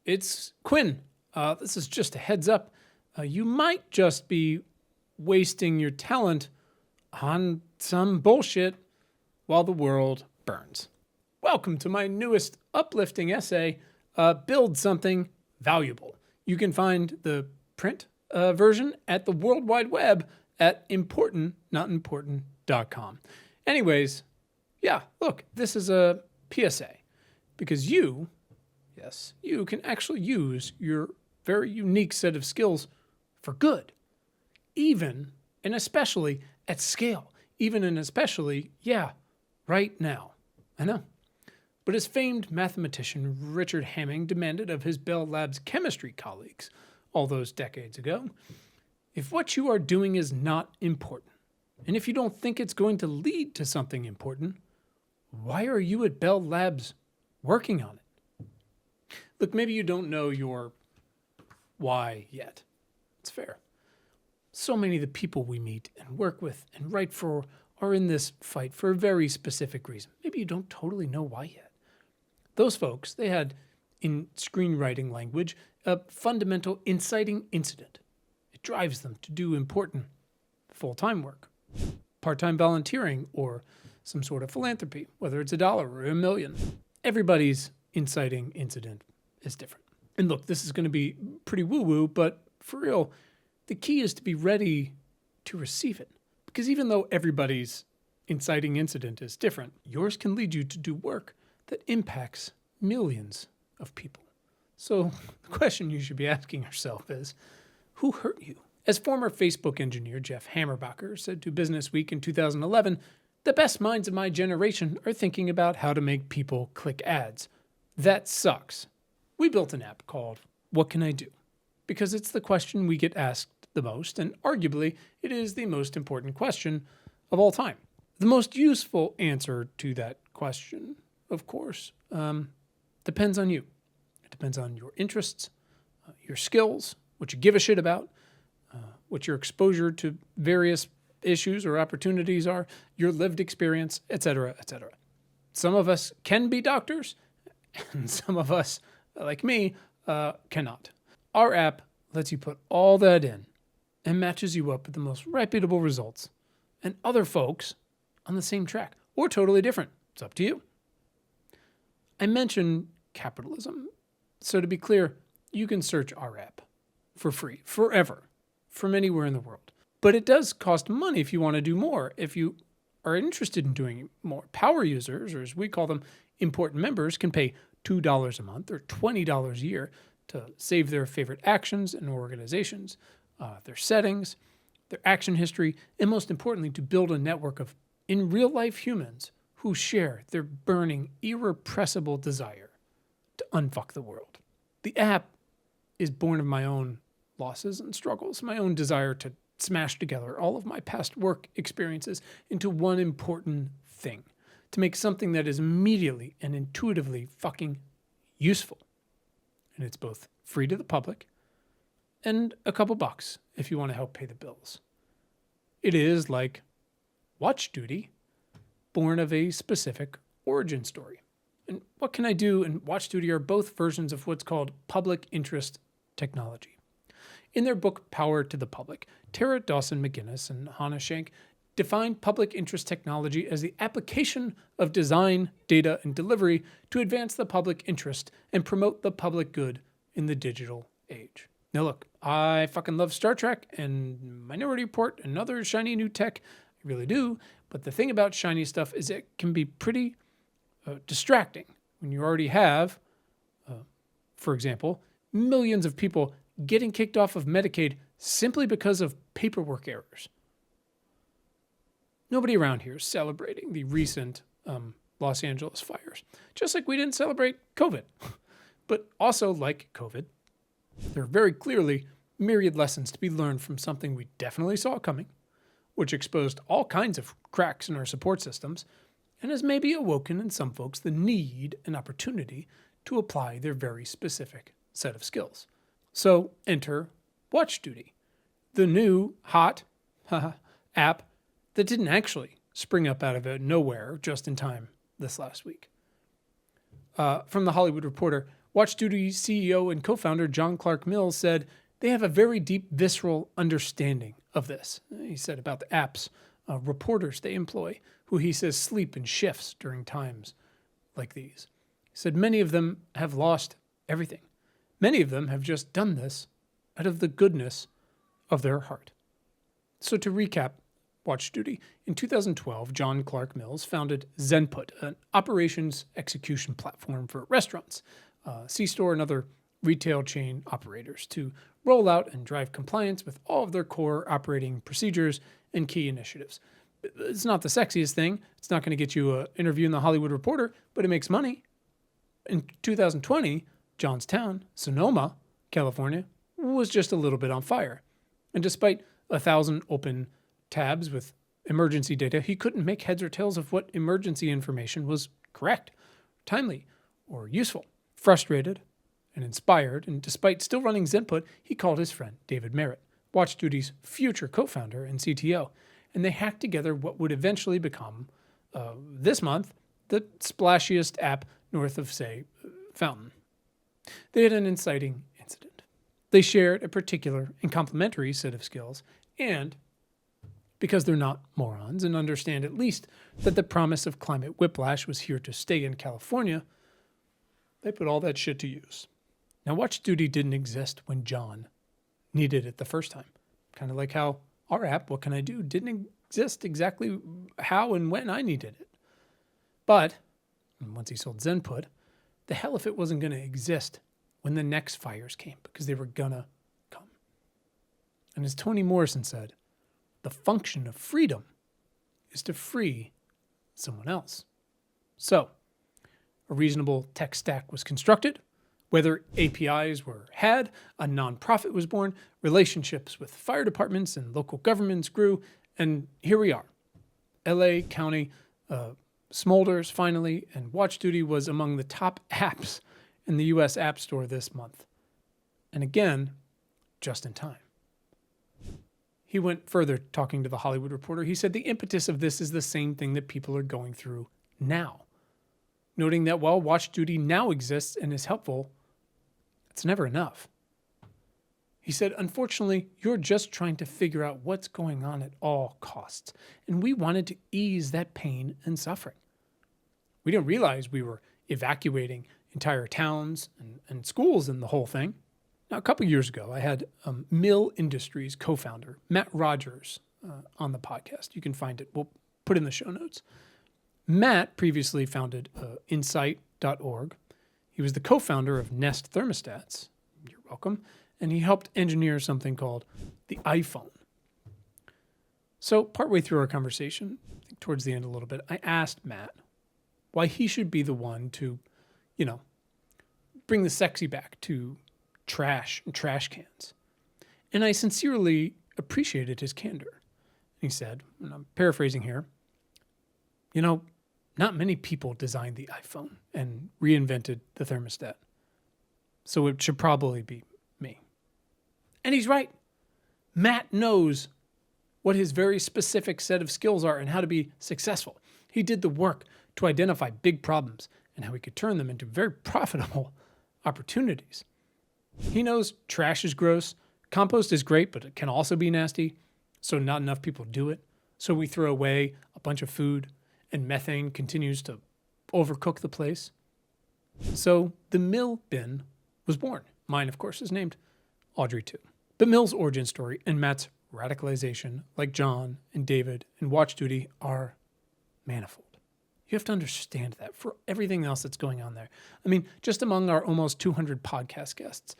it's Quinn. This is just a heads up. You might just be wasting your talent on some bullshit while the world burns. Welcome to my newest uplifting essay, Build Something Valuable. You can find the print version at the World Wide Web at importantnotimportant.com. Anyways, yeah, look, this is a PSA because you can actually use your very unique set of skills for good, even and especially at scale, even and especially, right now. I know. But as famed mathematician Richard Hamming demanded of his Bell Labs chemistry colleagues all those decades ago, if what you are doing is not important, and if you don't think it's going to lead to something important, why are you at Bell Labs working on it? Look, maybe you don't know your why yet. It's fair. So many of the people we meet and work with and write for are in this fight for a very specific reason. Maybe you don't totally know why yet. Those folks, they had, in screenwriting language, a fundamental inciting incident. It drives them to do important full-time work, part-time volunteering, or some sort of philanthropy, whether it's $1 or $1 million. Everybody's inciting incident is different. And look, this is going to be pretty woo-woo, but for real, the key is to be ready to receive it. Because even though everybody's inciting incident is different, yours can lead you to do work that impacts millions of people. So the question you should be asking yourself is, who hurt you? As former Facebook engineer Jeff Hammerbacher said to Business Week in 2011, the best minds of my generation are thinking about how to make people click ads. That sucks. We built an app called What Can I Do? Because it's the question we get asked the most, and arguably it is the most important question of all time. The most useful answer to that question, of course, depends on you. It depends on your interests, your skills, what you give a shit about, what your exposure to various issues or opportunities are, your lived experience, etc., etc. Some of us can be doctors, and some of us, like me, cannot. Our app lets you put all that in and matches you up with the most reputable results and other folks on the same track or totally different. It's up to you. I mentioned capitalism. So to be clear, you can search our app for free, forever, from anywhere in the world. But it does cost money if you want to do more. If you are interested in doing more, power users, or as we call them, important members, can pay $2 a month or $20 a year to save their favorite actions and organizations, their settings, their action history, and most importantly, to build a network of in real life humans who share their burning, irrepressible desire to unfuck the world. The app is born of my own losses and struggles, my own desire to smash together all of my past work experiences into one important thing, to make something that is immediately and intuitively fucking useful. And it's both free to the public and a couple bucks if you want to help pay the bills. It is like Watch Duty, born of a specific origin story. And What Can I Do and Watch Duty are both versions of what's called public interest technology. In their book, Power to the Public, Tara Dawson McGinnis and Hannah Shank defined public interest technology as the application of design, data, and delivery to advance the public interest and promote the public good in the digital age. Now look, I fucking love Star Trek and Minority Report and other shiny new tech. I really do. But the thing about shiny stuff is it can be pretty distracting when you already have, for example, millions of people getting kicked off of Medicaid simply because of paperwork errors. Nobody around here is celebrating the recent Los Angeles fires, just like we didn't celebrate COVID. But also, like COVID, there are very clearly myriad lessons to be learned from something we definitely saw coming, which exposed all kinds of cracks in our support systems, and has maybe awoken in some folks the need and opportunity to apply their very specific set of skills. So enter Watch Duty, the new hot app that didn't actually spring up out of nowhere just in time this last week. From the Hollywood Reporter, WatchDuty CEO and co-founder John Clark Mills said they have a very deep, visceral understanding of this. He said about the apps, reporters they employ, who he says sleep in shifts during times like these. He said many of them have lost everything. Many of them have just done this out of the goodness of their heart. So to recap WatchDuty, in 2012, John Clark Mills founded Zenput, an operations execution platform for restaurants, C-store, and other retail chain operators to roll out and drive compliance with all of their core operating procedures and key initiatives. It's not the sexiest thing. It's not going to get you an interview in the Hollywood Reporter, but it makes money. In 2020, John's town, Sonoma, California, was just a little bit on fire. And despite 1,000 open tabs with emergency data, he couldn't make heads or tails of what emergency information was correct, timely, or useful. Frustrated and inspired, and despite still running Zenput, he called his friend David Merritt, WatchDuty's future co-founder and CTO, and they hacked together what would eventually become, this month, the splashiest app north of, say, Fountain. They had an inciting incident. They shared a particular and complementary set of skills, and because they're not morons and understand at least that the promise of climate whiplash was here to stay in California, they put all that shit to use. Now, WatchDuty didn't exist when John needed it the first time. Kind of like how our app, What Can I Do, didn't exist exactly how and when I needed it. But once he sold Zenput, the hell if it wasn't going to exist when the next fires came, because they were going to come. And as Toni Morrison said, the function of freedom is to free someone else. So, a reasonable tech stack was constructed, whether APIs were had, a nonprofit was born, relationships with fire departments and local governments grew, and here we are. LA County smolders finally, and WatchDuty was among the top apps in the US App Store this month. And again, just in time. He went further talking to the Hollywood Reporter. He said the impetus of this is the same thing that people are going through now. Noting that while WatchDuty now exists and is helpful, it's never enough. He said, unfortunately, you're just trying to figure out what's going on at all costs. And we wanted to ease that pain and suffering. We didn't realize we were evacuating entire towns and schools and the whole thing. Now, a couple years ago, I had Mill Industries co-founder Matt Rogers on the podcast. You can find it. We'll put it in the show notes. Matt previously founded Insight.org. He was the co-founder of Nest Thermostats. You're welcome. And he helped engineer something called the iPhone. So partway through our conversation, I think towards the end a little bit, I asked Matt why he should be the one to, bring the sexy back to trash and trash cans. And I sincerely appreciated his candor. He said, and I'm paraphrasing here, not many people designed the iPhone and reinvented the thermostat. So it should probably be me. And he's right. Matt knows what his very specific set of skills are and how to be successful. He did the work to identify big problems and how he could turn them into very profitable opportunities. He knows trash is gross, compost is great, but it can also be nasty, so not enough people do it. So we throw away a bunch of food, and methane continues to overcook the place. So the Mill bin was born. Mine, of course, is named Audrey too. But Mill's origin story and Matt's radicalization, like John and David and WatchDuty, are manifold. You have to understand that for everything else that's going on there. I mean, just among our almost 200 podcast guests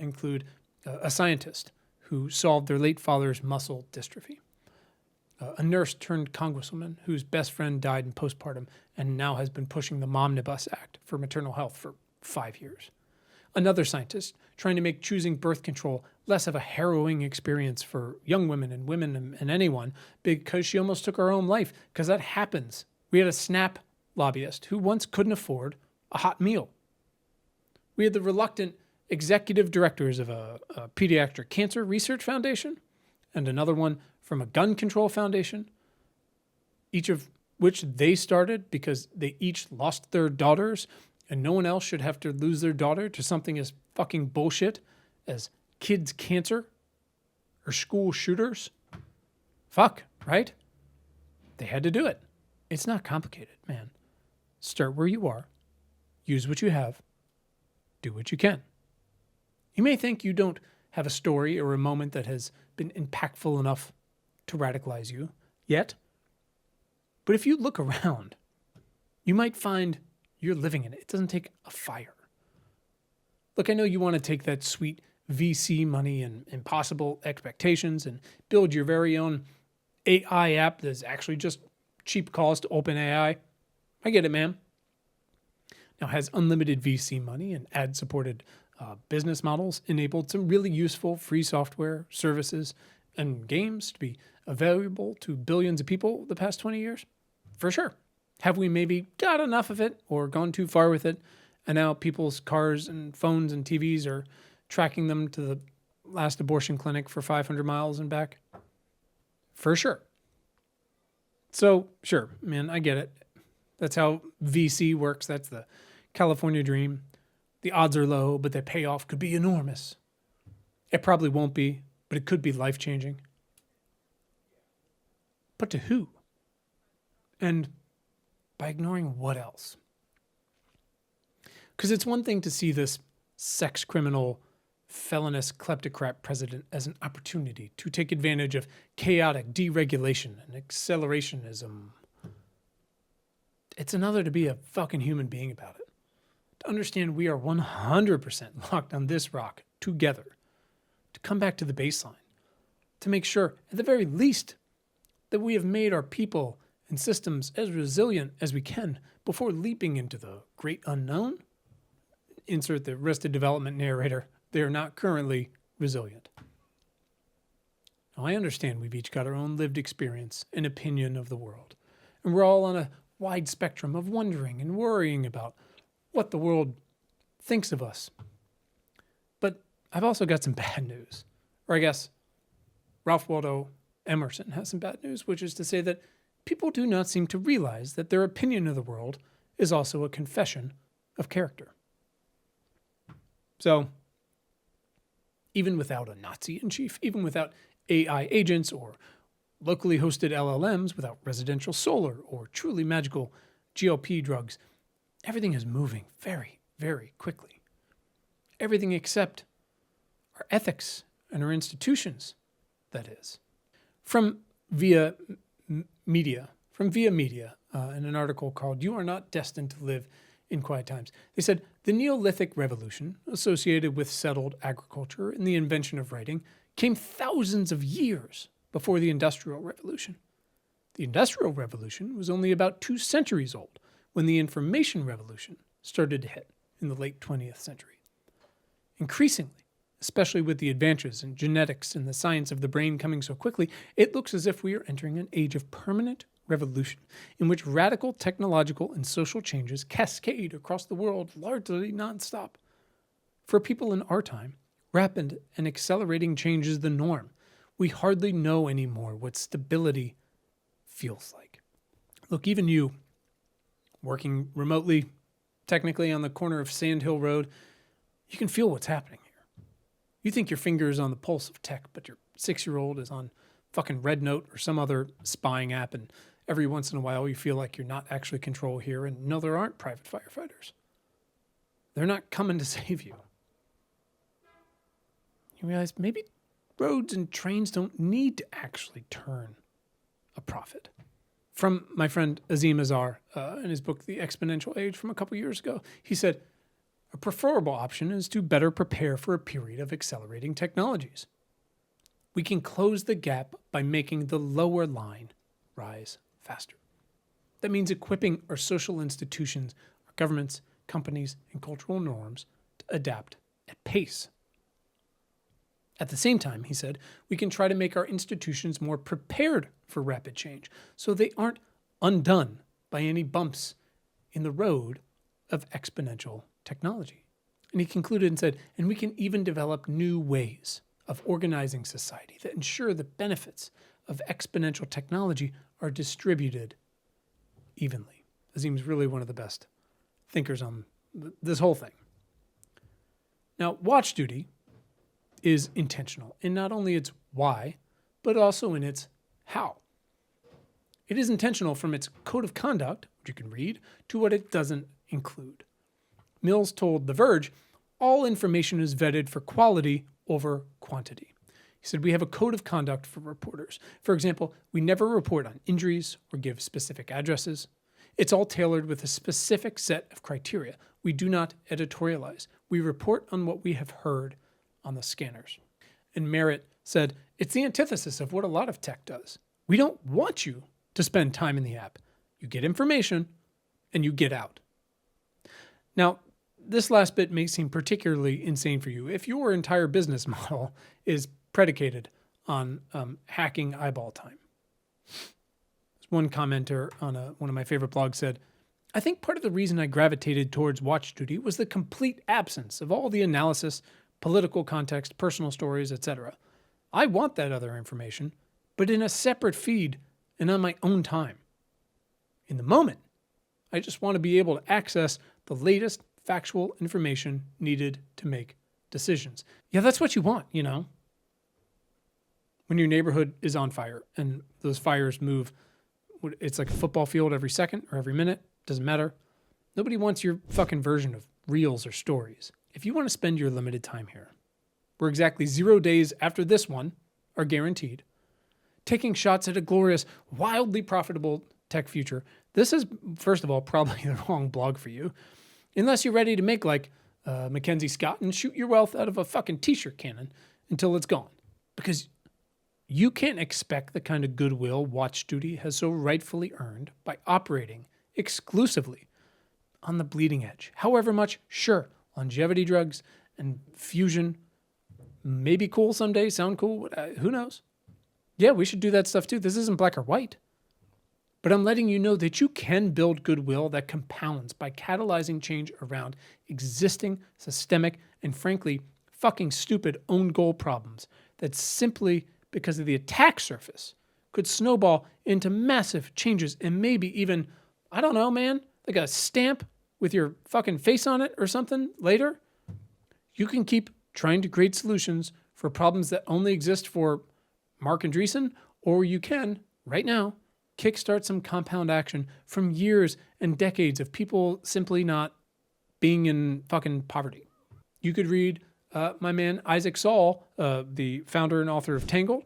include a scientist who solved their late father's muscle dystrophy, a nurse turned congresswoman whose best friend died in postpartum and now has been pushing the Momnibus Act for maternal health for 5 years. Another scientist trying to make choosing birth control less of a harrowing experience for young women and anyone because she almost took her own life, because that happens. We had a SNAP lobbyist who once couldn't afford a hot meal. We had the reluctant executive directors of a pediatric cancer research foundation and another one from a gun control foundation, each of which they started because they each lost their daughters And no one else should have to lose their daughter to something as fucking bullshit as kids' cancer or school shooters. Fuck, right? They had to do it. It's not complicated, man. Start where you are. Use what you have. Do what you can. You may think you don't have a story or a moment that has been impactful enough to radicalize you yet. But if you look around, you might find you're living in it. It doesn't take a fire. Look, I know you want to take that sweet VC money and impossible expectations and build your very own AI app that's actually just cheap cost OpenAI. I get it, man. Now, has unlimited VC money and ad-supported business models enabled some really useful free software, services, and games to be available to billions of people the past 20 years? For sure. Have we maybe got enough of it or gone too far with it, and now people's cars and phones and TVs are tracking them to the last abortion clinic for 500 miles and back? For sure. So, sure, man, I get it. That's how VC works. That's the California dream. The odds are low, but the payoff could be enormous. It probably won't be, but it could be life-changing. But to who? And by ignoring what else? Because it's one thing to see this sex criminal, felonious kleptocrat president as an opportunity to take advantage of chaotic deregulation and accelerationism. It's another to be a fucking human being about it. To understand we are 100% locked on this rock together. To come back to the baseline. To make sure, at the very least, that we have made our people and systems as resilient as we can before leaping into the great unknown. Insert the Arrested Development narrator. They are not currently resilient. Now, I understand we've each got our own lived experience and opinion of the world. And we're all on a wide spectrum of wondering and worrying about what the world thinks of us. But I've also got some bad news. Or I guess Ralph Waldo Emerson has some bad news, which is to say that people do not seem to realize that their opinion of the world is also a confession of character. So, even without a Nazi in chief, even without AI agents or locally hosted LLMs, without residential solar or truly magical GLP drugs, everything is moving very, very quickly. Everything except our ethics and our institutions, that is. From Via Media, in an article called "You Are Not Destined to Live in Quiet Times," they said, the Neolithic revolution, associated with settled agriculture and the invention of writing, came thousands of years before the Industrial Revolution. The Industrial Revolution was only about 2 centuries old when the Information Revolution started to hit in the late 20th century. Increasingly, especially with the advances in genetics and the science of the brain coming so quickly, it looks as if we are entering an age of permanent revolution in which radical technological and social changes cascade across the world largely nonstop. For people in our time, rapid and accelerating change is the norm. We hardly know anymore what stability feels like. Look, even you, working remotely, technically on the corner of Sand Hill Road, you can feel what's happening here. You think your finger is on the pulse of tech, but your 6-year-old is on fucking Red Note or some other spying app, and every once in a while you feel like you're not actually in control here, and no, there aren't private firefighters. They're not coming to save you. You realize maybe roads and trains don't need to actually turn a profit. From my friend Azim Azar in his book, The Exponential Age, from a couple years ago, he said, a preferable option is to better prepare for a period of accelerating technologies. We can close the gap by making the lower line rise faster. That means equipping our social institutions, our governments, companies, and cultural norms to adapt at pace. At the same time, he said, we can try to make our institutions more prepared for rapid change so they aren't undone by any bumps in the road of exponential technology. And he concluded and said, and we can even develop new ways of organizing society that ensure the benefits of exponential technology are distributed evenly. Azim's really one of the best thinkers on this whole thing. Now, watch duty is intentional in not only its why, but also in its how. It is intentional from its code of conduct, which you can read, to what it doesn't include. Mills told The Verge, all information is vetted for quality over quantity. He said, we have a code of conduct for reporters. For example, we never report on injuries or give specific addresses. It's all tailored with a specific set of criteria. We do not editorialize. We report on what we have heard on the scanners. And Merritt said, it's the antithesis of what a lot of tech does. We don't want you to spend time in the app. You get information and you get out. Now, this last bit may seem particularly insane for you if your entire business model is predicated on hacking eyeball time. One commenter on one of my favorite blogs said, I think part of the reason I gravitated towards Watch Duty was the complete absence of all the analysis, political context, personal stories, etc. I want that other information, but in a separate feed and on my own time. In the moment, I just want to be able to access the latest factual information needed to make decisions. Yeah, that's what you want, you know? When your neighborhood is on fire and those fires move, it's like a football field every second or every minute, doesn't matter. Nobody wants your fucking version of reels or stories. If you want to spend your limited time here, where exactly 0 days after this one are guaranteed, taking shots at a glorious, wildly profitable tech future, this is, first of all, probably the wrong blog for you. Unless you're ready to make like Mackenzie Scott and shoot your wealth out of a fucking t-shirt cannon until it's gone. Because you can't expect the kind of goodwill Watch Duty has so rightfully earned by operating exclusively on the bleeding edge. However much, sure, longevity drugs and fusion may be cool someday, sound cool, who knows? Yeah, we should do that stuff too. This isn't black or white. But I'm letting you know that you can build goodwill that compounds by catalyzing change around existing systemic and frankly fucking stupid own goal problems that simply because of the attack surface could snowball into massive changes and maybe even, I don't know, man, like a stamp with your fucking face on it or something later. You can keep trying to create solutions for problems that only exist for Mark Andreessen, or you can, right now, kickstart some compound action from years and decades of people simply not being in fucking poverty. You could read my man Isaac Saul, the founder and author of Tangled.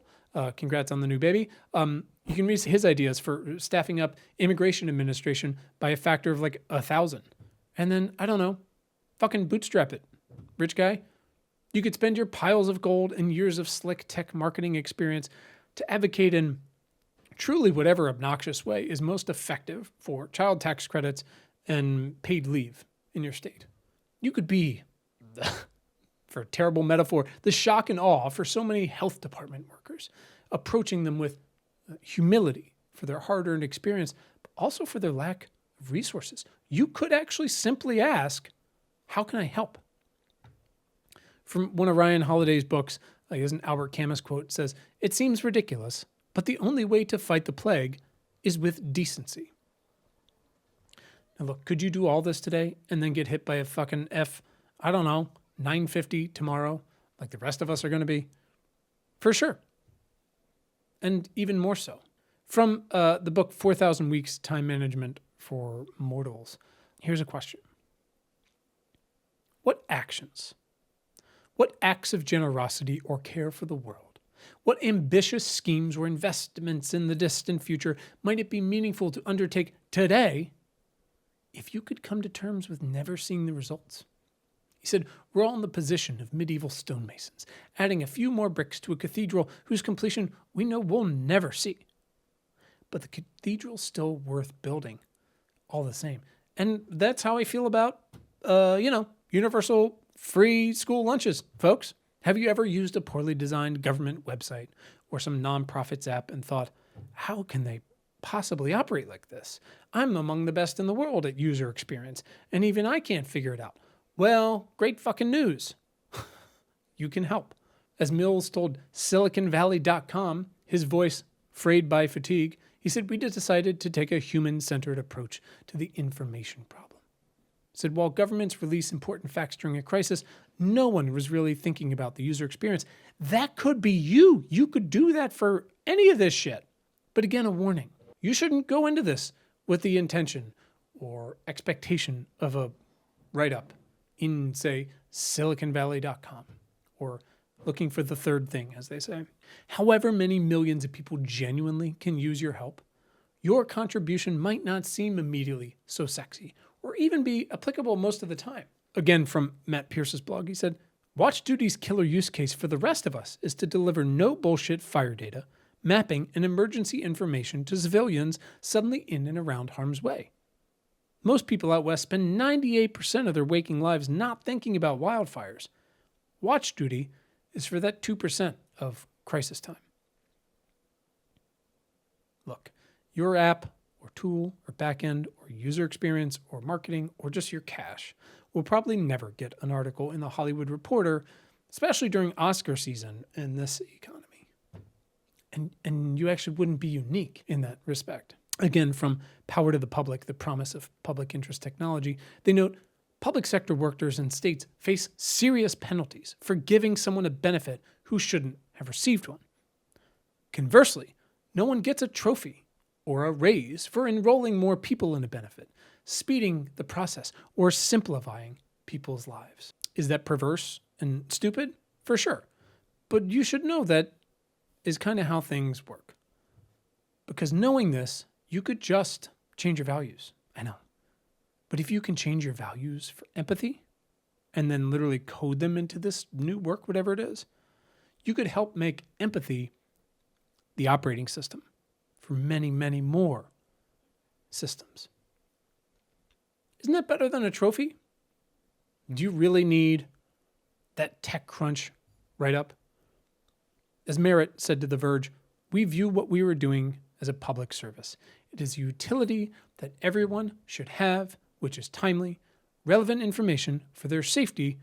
Congrats on the new baby. You can read his ideas for staffing up immigration administration by a factor of like 1,000. And then, I don't know, fucking bootstrap it. Rich guy. You could spend your piles of gold and years of slick tech marketing experience to advocate in truly whatever obnoxious way is most effective for child tax credits and paid leave in your state. You could be, for a terrible metaphor, the shock and awe for so many health department workers, approaching them with humility for their hard-earned experience, but also for their lack of resources. You could actually simply ask, how can I help? From one of Ryan Holiday's books, here's an Albert Camus quote. It says, it seems ridiculous, but the only way to fight the plague is with decency. Now look, could you do all this today and then get hit by a fucking I don't know, 950 tomorrow, like the rest of us are going to be? For sure. And even more so. From the book 4,000 Weeks, Time Management for Mortals, here's a question. What actions, what acts of generosity or care for the world, what ambitious schemes or investments in the distant future might it be meaningful to undertake today if you could come to terms with never seeing the results? He said, we're all in the position of medieval stonemasons, adding a few more bricks to a cathedral whose completion we know we'll never see. But the cathedral's still worth building all the same. And that's how I feel about, universal free school lunches, folks. Have you ever used a poorly designed government website or some nonprofits app and thought, how can they possibly operate like this? I'm among the best in the world at user experience, and even I can't figure it out. Well, great fucking news. You can help. As Mills told SiliconValley.com, his voice frayed by fatigue, he said, we decided to take a human-centered approach to the information problem. said while governments release important facts during a crisis, no one was really thinking about the user experience. That could be you. You could do that for any of this shit. But again, a warning. You shouldn't go into this with the intention or expectation of a write-up in, say, SiliconValley.com or looking for the third thing, as they say. However many millions of people genuinely can use your help, your contribution might not seem immediately so sexy or even be applicable most of the time. Again, from Matt Pierce's blog, he said, WatchDuty's killer use case for the rest of us is to deliver no bullshit fire data, mapping and emergency information to civilians suddenly in and around harm's way. Most people out west spend 98% of their waking lives not thinking about wildfires. WatchDuty is for that 2% of crisis time. Look, your app or tool or backend or user experience or marketing or just your cash will probably never get an article in the Hollywood Reporter, especially during Oscar season in this economy. And you actually wouldn't be unique in that respect. Again, from Power to the Public, the promise of public interest technology, they note public sector workers in states face serious penalties for giving someone a benefit who shouldn't have received one. Conversely, no one gets a trophy or a raise for enrolling more people in a benefit, speeding the process, or simplifying people's lives. Is that perverse and stupid? For sure. But you should know that is kind of how things work. Because knowing this, you could just change your values. I know. But if you can change your values for empathy and then literally code them into this new work, whatever it is, you could help make empathy the operating system for many, many more systems. Isn't that better than a trophy? Do you really need that TechCrunch write-up? As Merritt said to The Verge, we view what we were doing as a public service. It is a utility that everyone should have, which is timely, relevant information for their safety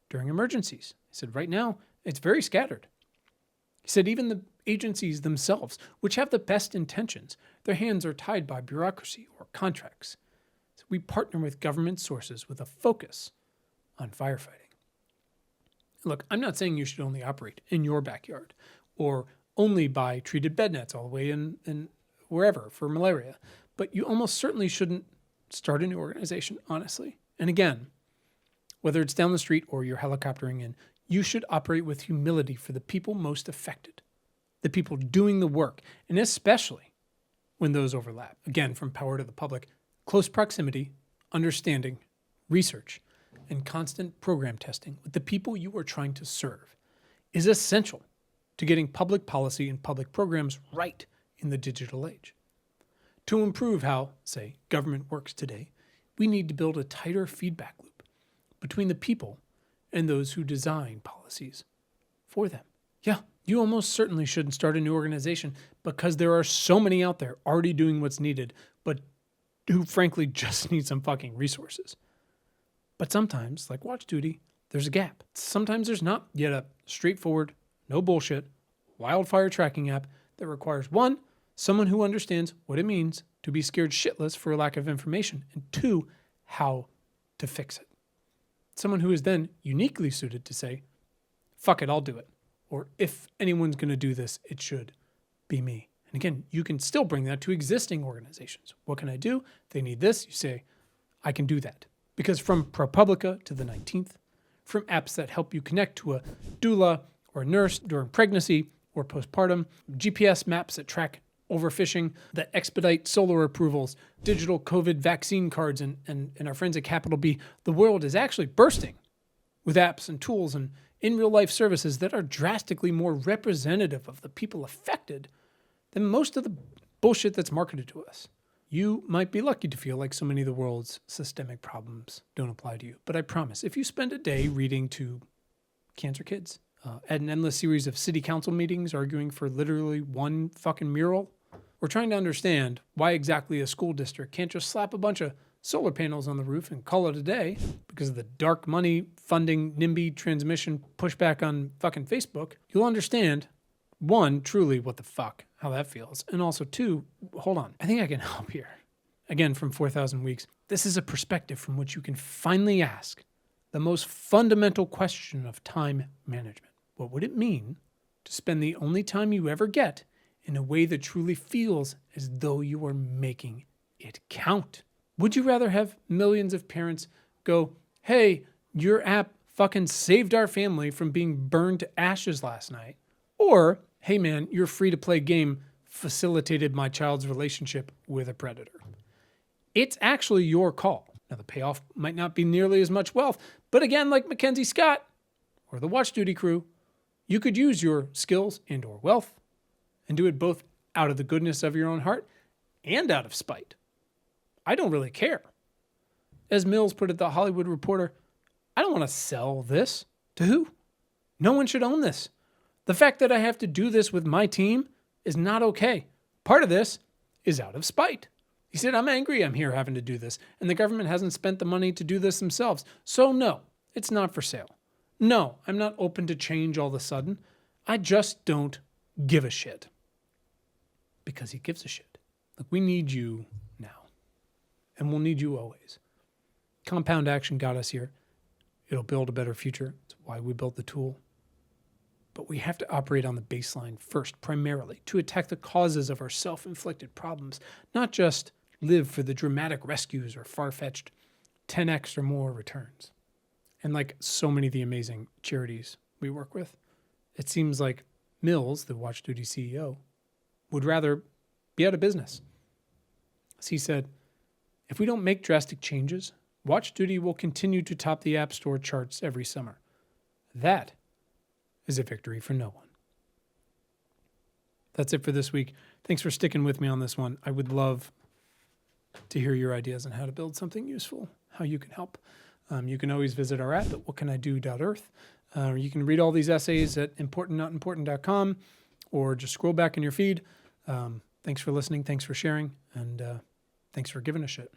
during emergencies. He said, right now, it's very scattered. He said, even the agencies themselves, which have the best intentions, their hands are tied by bureaucracy or contracts. So we partner with government sources with a focus on firefighting. Look, I'm not saying you should only operate in your backyard or only buy treated bed nets all the way in wherever for malaria, but you almost certainly shouldn't start a new organization, honestly. And again, whether it's down the street or you're helicoptering in, you should operate with humility for the people most affected, the people doing the work, and especially when those overlap. Again, from Power to the Public, close proximity, understanding, research, and constant program testing with the people you are trying to serve is essential to getting public policy and public programs right in the digital age. To improve how, say, government works today, we need to build a tighter feedback loop between the people and those who design policies for them. Yeah, you almost certainly shouldn't start a new organization because there are so many out there already doing what's needed, but who frankly just need some fucking resources. But sometimes, like WatchDuty, there's a gap. Sometimes there's not yet a straightforward, no bullshit, wildfire tracking app that requires one, someone who understands what it means to be scared shitless for a lack of information, and two, how to fix it. Someone who is then uniquely suited to say, fuck it, I'll do it. Or if anyone's going to do this, it should be me. And again, you can still bring that to existing organizations. What can I do? They need this. You say, I can do that. Because from ProPublica to the 19th, from apps that help you connect to a doula or a nurse during pregnancy or postpartum, GPS maps that track overfishing, that expedite solar approvals, digital COVID vaccine cards, and our friends at Capital B, the world is actually bursting with apps and tools and in real life services that are drastically more representative of the people affected than most of the bullshit that's marketed to us. You might be lucky to feel like so many of the world's systemic problems don't apply to you. But I promise, if you spend a day reading to cancer kids, at an endless series of city council meetings arguing for literally one fucking mural, or trying to understand why exactly a school district can't just slap a bunch of solar panels on the roof and call it a day because of the dark money funding NIMBY transmission pushback on fucking Facebook, you'll understand, one, truly what the fuck, how that feels. And also two, hold on, I think I can help here. Again, from 4,000 Weeks, This is a perspective from which you can finally ask the most fundamental question of time management. What would it mean to spend the only time you ever get in a way that truly feels as though you are making it count? Would you rather have millions of parents go, hey, your app fucking saved our family from being burned to ashes last night? Or, hey man, your free-to-play game facilitated my child's relationship with a predator? It's actually your call. Now, the payoff might not be nearly as much wealth, but again, like Mackenzie Scott or the Watch Duty crew, you could use your skills and or wealth and do it both out of the goodness of your own heart and out of spite. I don't really care. As Mills put it, The Hollywood Reporter, I don't want to sell this. To who? No one should own this. The fact that I have to do this with my team is not okay. Part of this is out of spite. He said, I'm angry I'm here having to do this, and the government hasn't spent the money to do this themselves. So no, it's not for sale. No, I'm not open to change all of a sudden. I just don't give a shit. Because he gives a shit. Look, we need you now. And we'll need you always. Compound action got us here. It'll build a better future. It's why we built the tool. But we have to operate on the baseline first, primarily, to attack the causes of our self-inflicted problems, not just live for the dramatic rescues or far-fetched 10x or more returns. And like so many of the amazing charities we work with, it seems like Mills, the Watch Duty CEO, would rather be out of business. As he said, if we don't make drastic changes, Watch Duty will continue to top the App Store charts every summer. That is a victory for no one. That's it for this week. Thanks for sticking with me on this one. I would love to hear your ideas on how to build something useful, how you can help. You can always visit our app at whatcanido.earth. You can read all these essays at importantnotimportant.com or just scroll back in your feed. Thanks for listening. Thanks for sharing. And thanks for giving a shit.